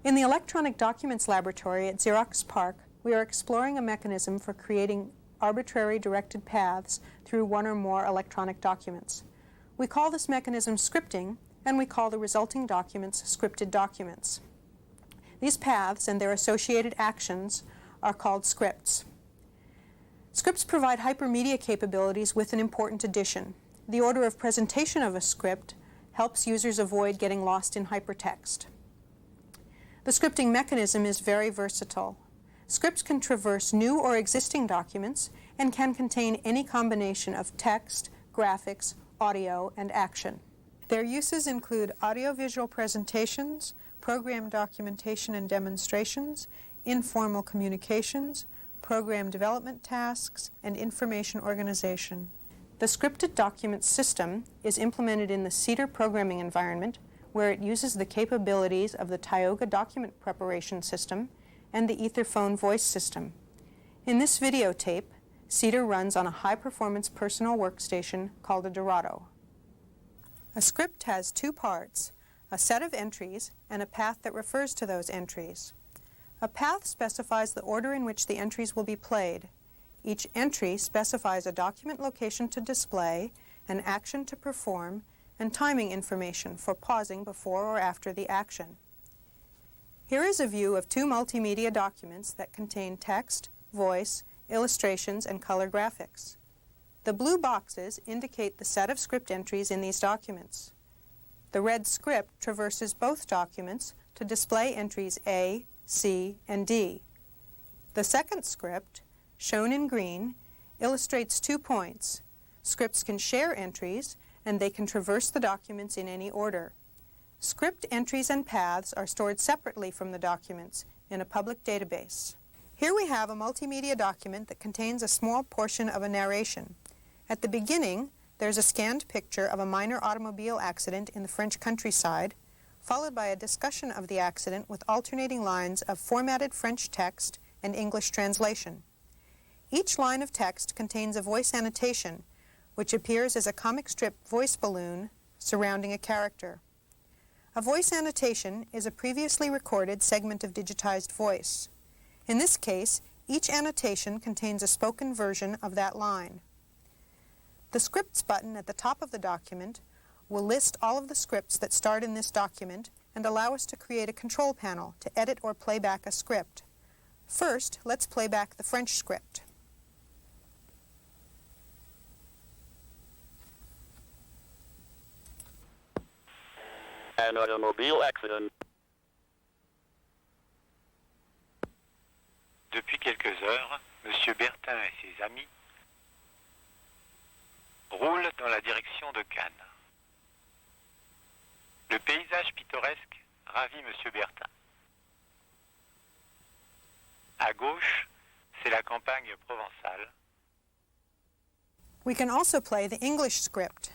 In the Electronic Documents Laboratory at Xerox PARC, we are exploring a mechanism for creating arbitrary directed paths through one or more electronic documents. We call this mechanism scripting, and we call the resulting documents scripted documents. These paths and their associated actions are called scripts. Scripts provide hypermedia capabilities with an important addition. The order of presentation of a script helps users avoid getting lost in hypertext. The scripting mechanism is very versatile. Scripts can traverse new or existing documents and can contain any combination of text, graphics, audio, and action. Their uses include audiovisual presentations, program documentation and demonstrations, informal communications, program development tasks, and information organization. The scripted documents system is implemented in the CEDAR programming environment, where it uses the capabilities of the Tioga document preparation system and the Etherphone voice system. In this videotape, CEDAR runs on a high-performance personal workstation called a Dorado. A script has two parts, a set of entries and a path that refers to those entries. A path specifies the order in which the entries will be played. Each entry specifies a document location to display, an action to perform, and timing information for pausing before or after the action. Here is a view of two multimedia documents that contain text, voice, illustrations, and color graphics. The blue boxes indicate the set of script entries in these documents. The red script traverses both documents to display entries A, C, and D. The second script, shown in green, illustrates 2 points. Scripts can share entries, and they can traverse the documents in any order. Script entries and paths are stored separately from the documents in a public database. Here we have a multimedia document that contains a small portion of a narration. At the beginning, there's a scanned picture of a minor automobile accident in the French countryside, followed by a discussion of the accident with alternating lines of formatted French text and English translation. Each line of text contains a voice annotation, which appears as a comic strip voice balloon surrounding a character. A voice annotation is a previously recorded segment of digitized voice. In this case, each annotation contains a spoken version of that line. The Scripts button at the top of the document will list all of the scripts that start in this document and allow us to create a control panel to edit or play back a script. First, let's play back the French script. An automobile accident. Depuis quelques heures, M. Bertin et ses amis roulent dans la direction de Cannes. Le paysage pittoresque ravit M. Bertin. À gauche, c'est la campagne provençale. We can also play the English script.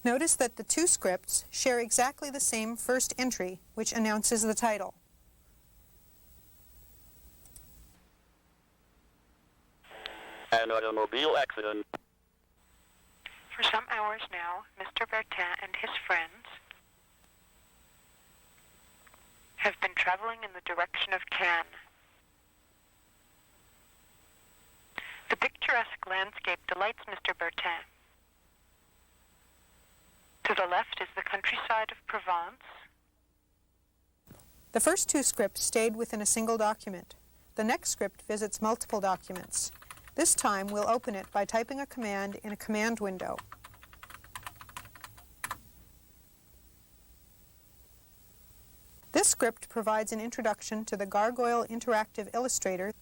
Notice that the two scripts share exactly the same first entry, which announces the title. An automobile accident. For some hours now, Mr. Bertin and his friends have been traveling in the direction of Cannes. The picturesque landscape delights Mr. Bertin. To the left is the countryside of Provence. The first two scripts stayed within a single document. The next script visits multiple documents. This time we'll open it by typing a command in a command window. This script provides an introduction to the Gargoyle Interactive Illustrator.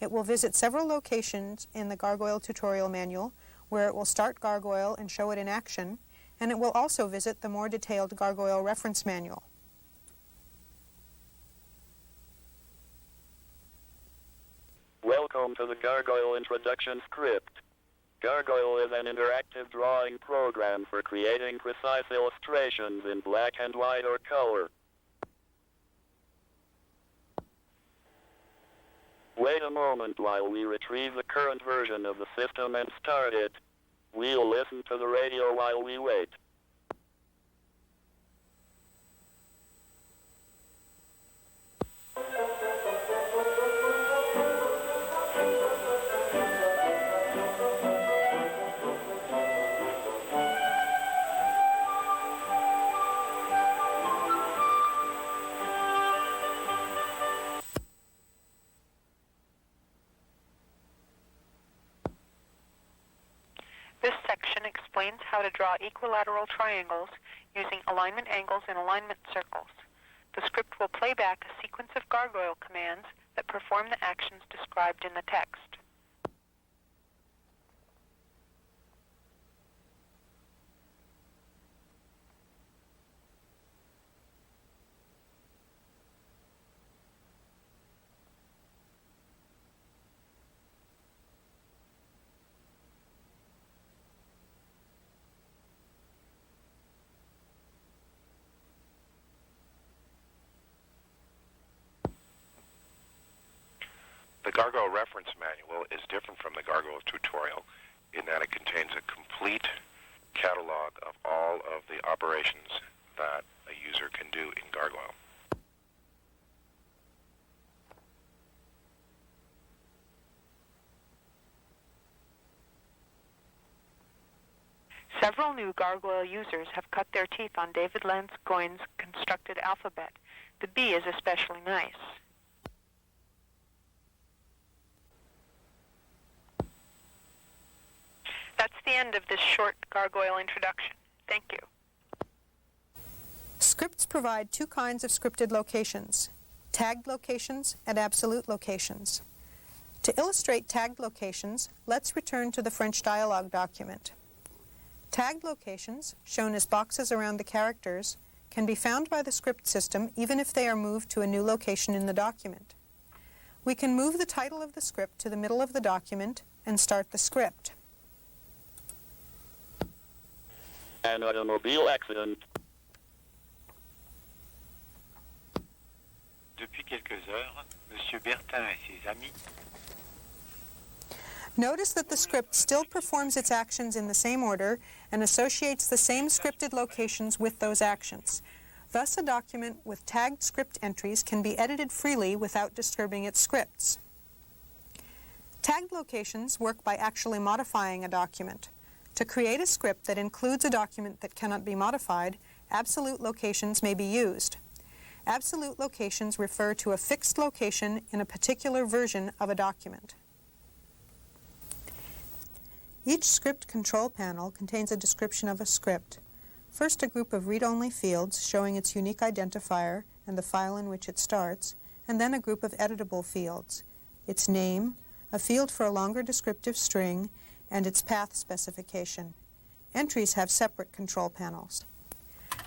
It will visit several locations in the Gargoyle tutorial manual, where it will start Gargoyle and show it in action, and it will also visit the more detailed Gargoyle reference manual. Welcome to the Gargoyle Introduction Script. Gargoyle is an interactive drawing program for creating precise illustrations in black and white or color. Wait a moment while we retrieve the current version of the system and start it. We'll listen to the radio while we wait. explains how to draw equilateral triangles using alignment angles and alignment circles. The script will play back a sequence of gargoyle commands that perform the actions described in the text. The Gargoyle Reference Manual is different from the Gargoyle Tutorial in that it contains a complete catalog of all of the operations that a user can do in Gargoyle. Several new Gargoyle users have cut their teeth on David Lanscoine's constructed alphabet. The B is especially nice. That's the end of this short Gargoyle introduction. Thank you. Scripts provide two kinds of scripted locations, tagged locations and absolute locations. To illustrate tagged locations, let's return to the French dialogue document. Tagged locations, shown as boxes around the characters, can be found by the script system even if they are moved to a new location in the document. We can move the title of the script to the middle of the document and start the script. An automobile accident. Depuis quelques heures, M. Bertin et ses amis Notice that the script still performs its actions in the same order and associates the same scripted locations with those actions. Thus, a document with tagged script entries can be edited freely without disturbing its scripts. Tagged locations work by actually modifying a document. To create a script that includes a document that cannot be modified, absolute locations may be used. Absolute locations refer to a fixed location in a particular version of a document. Each script control panel contains a description of a script. First, a group of read-only fields showing its unique identifier and the file in which it starts, and then a group of editable fields, its name, a field for a longer descriptive string, and its path specification. Entries have separate control panels.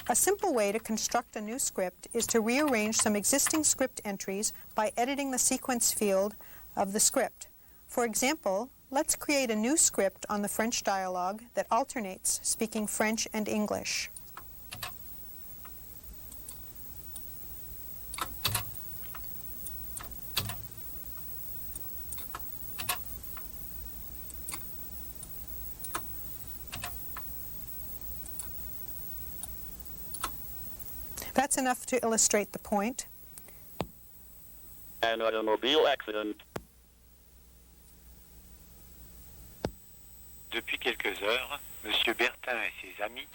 A simple way to construct a new script is to rearrange some existing script entries by editing the sequence field of the script. For example, let's create a new script on the French dialogue that alternates speaking French and English. That's enough to illustrate the point. An automobile accident. Depuis quelques heures, M. Bertin et ses amis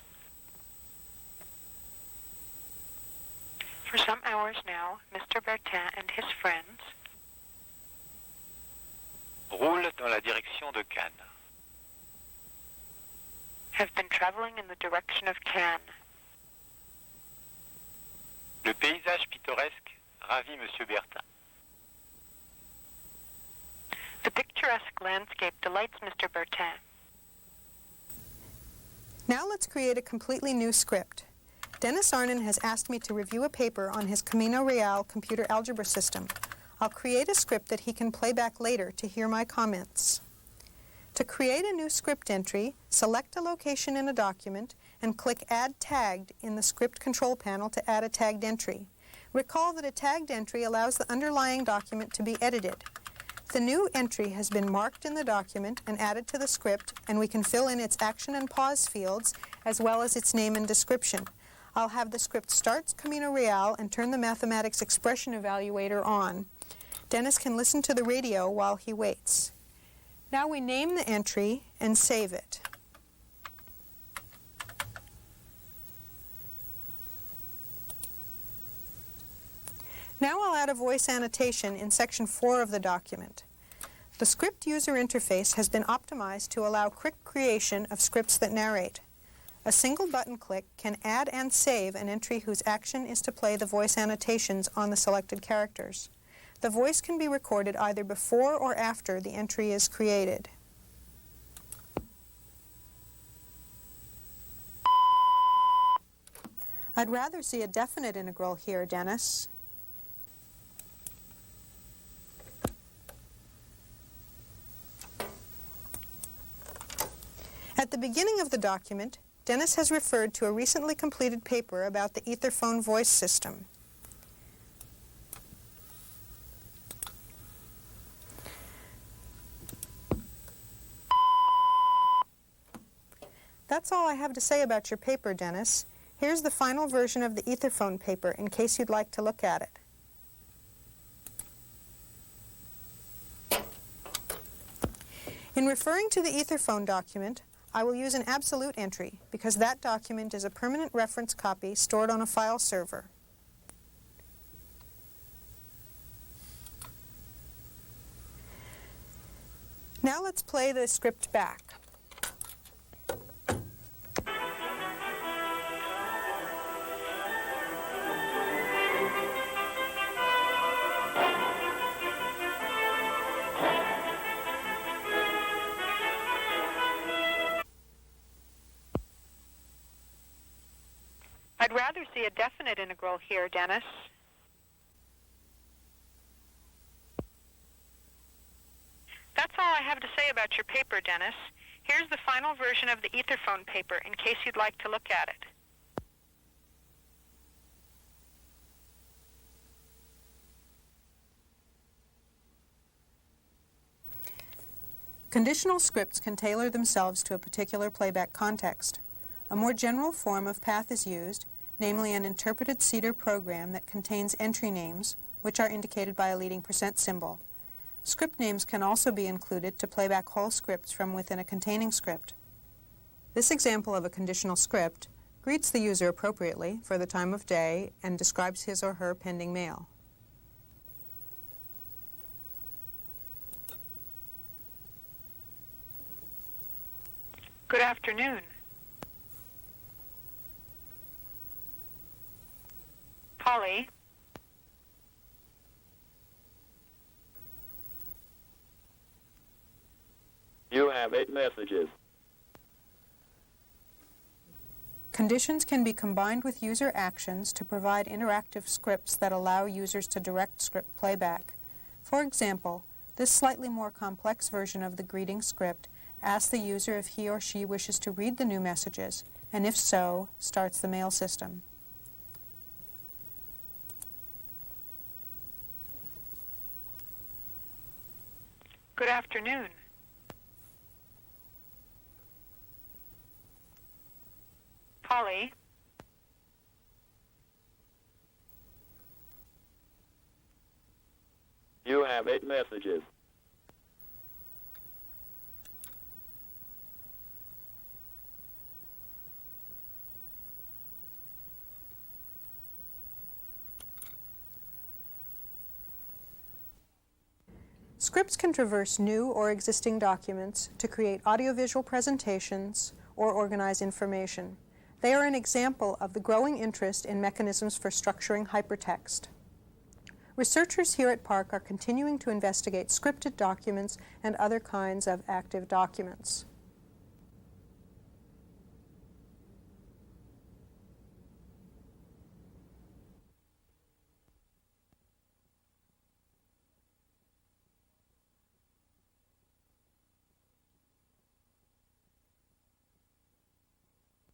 For some hours now, Mr. Bertin and his friends roulent dans la direction de Cannes. have been traveling in the direction of Cannes. Le paysage pittoresque ravit M. Bertin. The picturesque landscape delights Mr. Bertin. Now let's create a completely new script. Dennis Arnon has asked me to review a paper on his Camino Real computer algebra system. I'll create a script that he can play back later to hear my comments. To create a new script entry, select a location in a document and click Add Tagged in the Script Control Panel to add a tagged entry. Recall that a tagged entry allows the underlying document to be edited. The new entry has been marked in the document and added to the script, and we can fill in its action and pause fields as well as its name and description. I'll have the script start Camino Real and turn the mathematics expression evaluator on. Dennis can listen to the radio while he waits. Now we name the entry and save it. Now I'll add a voice annotation in section 4 of the document. The script user interface has been optimized to allow quick creation of scripts that narrate. A single button click can add and save an entry whose action is to play the voice annotations on the selected characters. The voice can be recorded either before or after the entry is created. I'd rather see a definite integral here, Dennis. At the beginning of the document, Dennis has referred to a recently completed paper about the etherphone voice system. That's all I have to say about your paper, Dennis. Here's the final version of the etherphone paper in case you'd like to look at it. In referring to the etherphone document, I will use an absolute entry because that document is a permanent reference copy stored on a file server. Now let's play the script back. I'd rather see a definite integral here, Dennis. That's all I have to say about your paper, Dennis. Here's the final version of the etherphone paper in case you'd like to look at it. Conditional scripts can tailor themselves to a particular playback context. A more general form of path is used, namely an interpreted CEDAR program that contains entry names, which are indicated by a leading % symbol. Script names can also be included to play back whole scripts from within a containing script. This example of a conditional script greets the user appropriately for the time of day and describes his or her pending mail. Good afternoon. Polle. You have 8 messages. Conditions can be combined with user actions to provide interactive scripts that allow users to direct script playback. For example, this slightly more complex version of the greeting script asks the user if he or she wishes to read the new messages, and if so, starts the mail system. Good afternoon. Polle. You have 8 messages. Scripts can traverse new or existing documents to create audiovisual presentations or organize information. They are an example of the growing interest in mechanisms for structuring hypertext. Researchers here at PARC are continuing to investigate scripted documents and other kinds of active documents.